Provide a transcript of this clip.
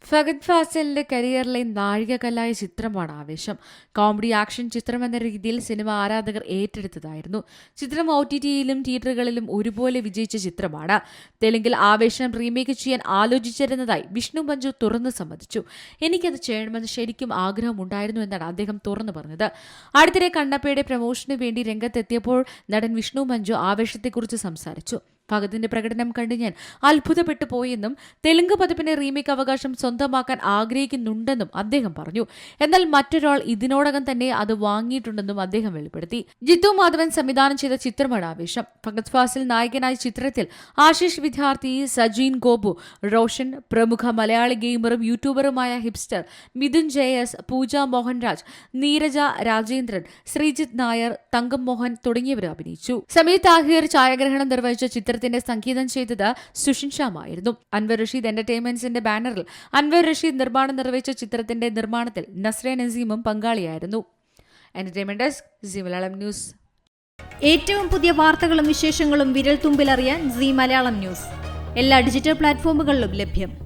ഫഹദ് ഫാസിലിന്റെ കരിയറിലെ നാഴികക്കല്ലായ ചിത്രമാണ് ആവേശം. കോമഡി ആക്ഷൻ ചിത്രം എന്ന രീതിയിൽ സിനിമ ആരാധകർ ഏറ്റെടുത്തതായിരുന്നു. ചിത്രം OTTയിലും തിയേറ്ററുകളിലും ഒരുപോലെ വിജയിച്ച ചിത്രമാണ്. തെലുങ്കിൽ ആവേശം റീമേക്ക് ചെയ്യാൻ ആലോചിച്ചിരുന്നതായി വിഷ്ണു മഞ്ജു തുറന്നു സമ്മതിച്ചു. എനിക്കത് ചെയ്യണമെന്ന് ശരിക്കും ആഗ്രഹമുണ്ടായിരുന്നു എന്നാണ് അദ്ദേഹം തുറന്നു പറഞ്ഞത്. അടുത്തിടെ കണ്ണപ്പയുടെ പ്രമോഷന് വേണ്ടി രംഗത്തെത്തിയപ്പോൾ നടൻ വിഷ്ണു മഞ്ജു ആവേശത്തെക്കുറിച്ച് സംസാരിച്ചു. ഫഹദിന്റെ പ്രകടനം കണ്ട് ഞാൻ അത്ഭുതപ്പെട്ടു പോയെന്നും തെലുങ്ക് പതിപ്പിന്റെ റീമേക്ക് അവകാശം സ്വന്തമാക്കാൻ ആഗ്രഹിക്കുന്നുണ്ടെന്നും അദ്ദേഹം പറഞ്ഞു. എന്നാൽ മറ്റൊരാൾ ഇതിനോടകം തന്നെ അത് വാങ്ങിയിട്ടുണ്ടെന്നും അദ്ദേഹം വെളിപ്പെടുത്തി. ജിത്തു മാധവൻ സംവിധാനം ചെയ്ത ചിത്രമാണ് ആവേശം. ഫഹദ് ഫാസിൽ നായകനായ ചിത്രത്തിൽ ആശിഷ് വിദ്യാർത്ഥി, സജീൻ ഗോപു, റോഷൻ, പ്രമുഖ മലയാളി ഗെയിമറും യൂട്യൂബറുമായ ഹിപ്സ്റ്റർ മിഥുൻ JS, പൂജ മോഹൻരാജ്, നീരജ രാജേന്ദ്രൻ, ശ്രീജിത്ത് നായർ, തങ്കം മോഹൻ തുടങ്ങിയവർ അഭിനയിച്ചു. സമീർ താഹിർ ഛായാഗ്രഹണം നിർവഹിച്ച ചിത്രത്തിന്റെ സംഗീതം ചെയ്തത് സുഷിൻ ശ്യാമായിരുന്നു. അൻവർ റഷീദ് എന്റർടൈൻമെന്റ്സിന്റെ ബാനറിൽ അൻവർ റഷീദ് നിർമ്മാണം നിർവഹിച്ച ചിത്രത്തിന്റെ നിർമ്മാണത്തിൽ നസ്രിയ നസീമും പങ്കാളിയായിരുന്നു. Entertainment desk, Zee Malayalam news. ഏറ്റവും പുതിയ വാർത്തകളും വിശേഷങ്ങളും വിരൽ തുമ്പിലറിയാൻ സീ മലയാളം ന്യൂസ് എല്ലാ ഡിജിറ്റൽ പ്ലാറ്റ്ഫോമുകളിലും ലഭ്യം.